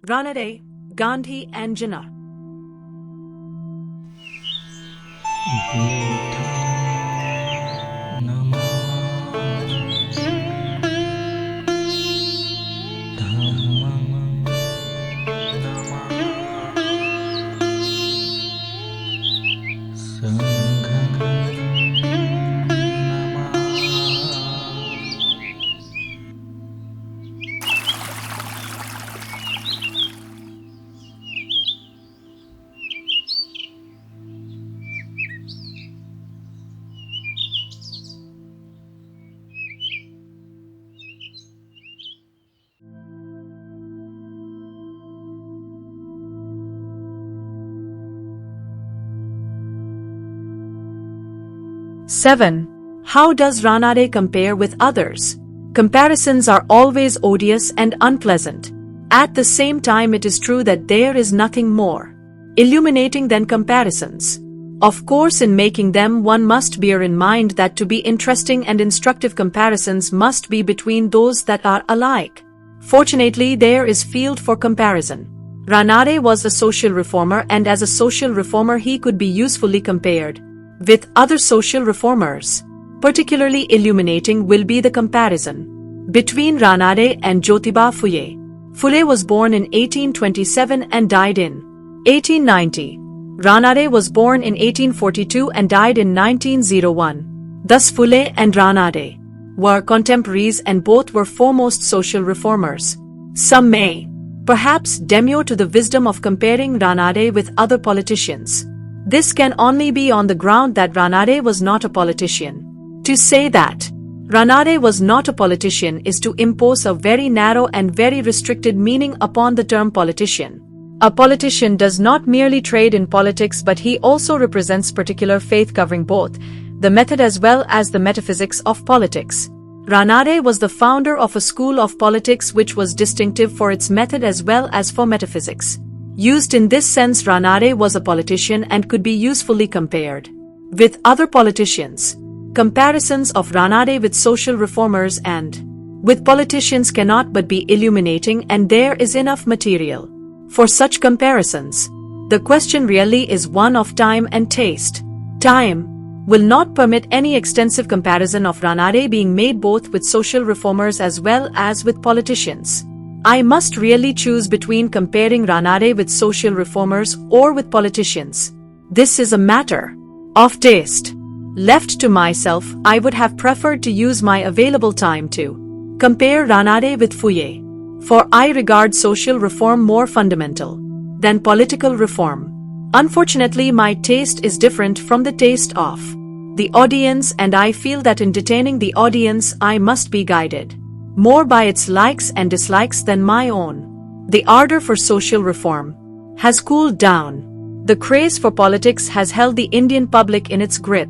Ranade, Gandhi and Jinnah. Seven. How does Ranade compare with others? Comparisons are always odious and unpleasant. At the same time, it is true that there is nothing more illuminating than comparisons. Of course, in making them, one must bear in mind that to be interesting and instructive, comparisons must be between those that are alike. Fortunately, there is field for comparison. Ranade was a social reformer, and as a social reformer he could be usefully compared with other social reformers. Particularly illuminating will be the comparison between Ranade and Jotiba Phule. Phule was born in 1827 and died in 1890. Ranade was born in 1842 and died in 1901. Thus Phule and Ranade were contemporaries and both were foremost social reformers. Some may perhaps demur to the wisdom of comparing Ranade with other politicians. This can only be on the ground that Ranade was not a politician. To say that Ranade was not a politician is to impose a very narrow and very restricted meaning upon the term politician. A politician does not merely trade in politics, but he also represents particular faith covering both the method as well as the metaphysics of politics. Ranade was the founder of a school of politics which was distinctive for its method as well as for metaphysics. Used in this sense, Ranade was a politician and could be usefully compared with other politicians. Comparisons of Ranade with social reformers and with politicians cannot but be illuminating, and there is enough material for such comparisons. The question really is one of time and taste. Time will not permit any extensive comparison of Ranade being made both with social reformers as well as with politicians. I must really choose between comparing Ranade with social reformers or with politicians. This is a matter of taste. Left to myself, I would have preferred to use my available time to compare Ranade with Phule, for I regard social reform more fundamental than political reform. Unfortunately, my taste is different from the taste of the audience, and I feel that in detaining the audience I must be guided more by its likes and dislikes than my own. The ardor for social reform has cooled down. The craze for politics has held the Indian public in its grip.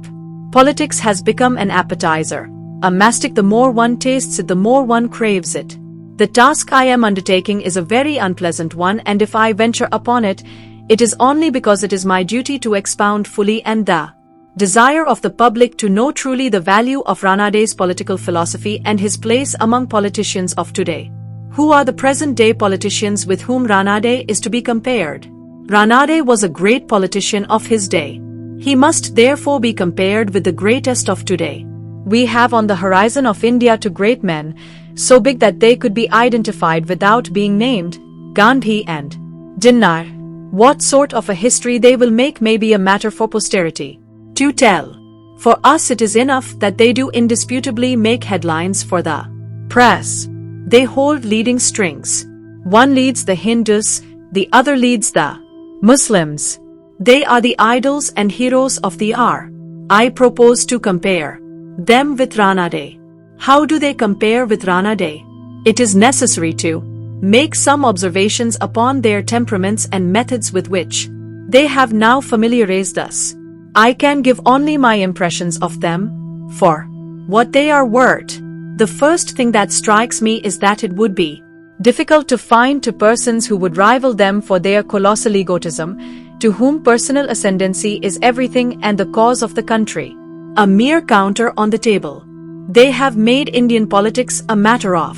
Politics has become an appetizer, a mastic. The more one tastes it, the more one craves it. The task I am undertaking is a very unpleasant one, and if I venture upon it, it is only because it is my duty to expound fully and the desire of the public to know truly the value of Ranade's political philosophy and his place among politicians of today. Who are the present-day politicians with whom Ranade is to be compared? Ranade was a great politician of his day. He must therefore be compared with the greatest of today. We have on the horizon of India two great men, so big that they could be identified without being named, Gandhi and Jinnah. What sort of a history they will make may be a matter for posterity to tell. For us it is enough that they do indisputably make headlines for the press. They hold leading strings. One leads the Hindus, the other leads the Muslims. They are the idols and heroes of the hour. I propose to compare them with Ranade. How do they compare with Ranade? It is necessary to make some observations upon their temperaments and methods with which they have now familiarized us. I can give only my impressions of them, for what they are worth. The first thing that strikes me is that it would be difficult to find two persons who would rival them for their colossal egotism, to whom personal ascendancy is everything and the cause of the country a mere counter on the table. They have made Indian politics a matter of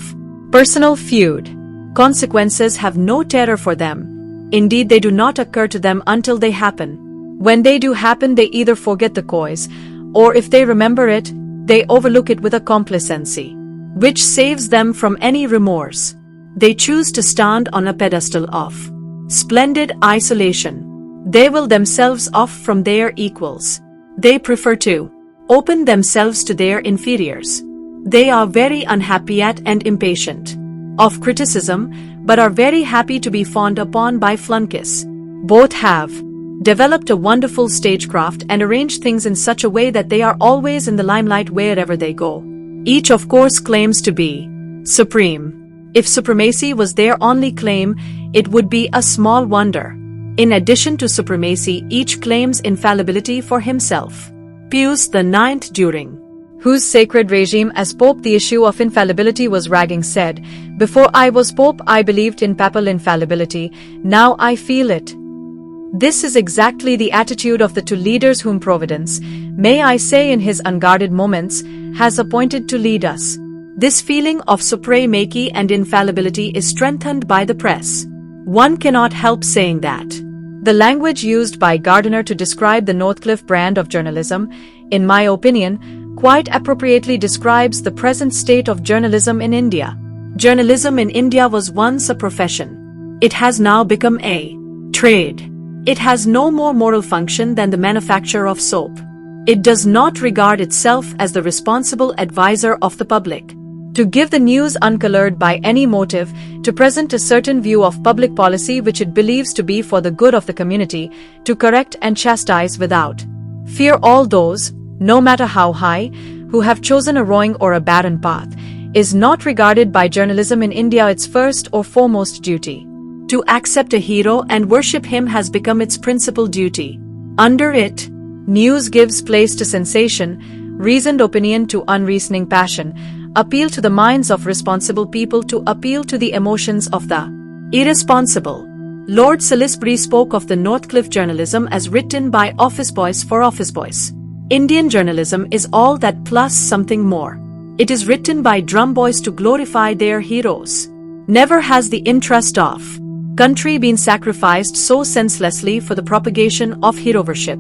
personal feud. Consequences have no terror for them. Indeed, they do not occur to them until they happen. When they do happen, they either forget the cause, or if they remember it, they overlook it with a complacency, which saves them from any remorse. They choose to stand on a pedestal of splendid isolation. They will themselves off from their equals. They prefer to open themselves to their inferiors. They are very unhappy at and impatient of criticism, but are very happy to be fawned upon by flunkies. Both have developed a wonderful stagecraft and arranged things in such a way that they are always in the limelight wherever they go. Each, of course, claims to be supreme. If supremacy was their only claim, it would be a small wonder. In addition to supremacy, each claims infallibility for himself. Pius IX, during whose sacred regime as Pope the issue of infallibility was ragging, said, "Before I was Pope, I believed in papal infallibility. Now I feel it." This is exactly the attitude of the two leaders whom Providence, may I say in his unguarded moments, has appointed to lead us. This feeling of supremacy and infallibility is strengthened by the press. One cannot help saying that the language used by Gardiner to describe the Northcliffe brand of journalism, in my opinion, quite appropriately describes the present state of journalism in India. Journalism in India was once a profession. It has now become a trade. It has no more moral function than the manufacture of soap. It does not regard itself as the responsible advisor of the public. To give the news uncolored by any motive, to present a certain view of public policy which it believes to be for the good of the community, to correct and chastise without fear all those, no matter how high, who have chosen a wrong or a barren path, is not regarded by journalism in India its first or foremost duty. To accept a hero and worship him has become its principal duty. Under it, news gives place to sensation, reasoned opinion to unreasoning passion, appeal to the minds of responsible people to appeal to the emotions of the irresponsible. Lord Salisbury spoke of the Northcliffe journalism as written by office boys for office boys. Indian journalism is all that plus something more. It is written by drum boys to glorify their heroes. Never has the interest of country been sacrificed so senselessly for the propagation of hero worship.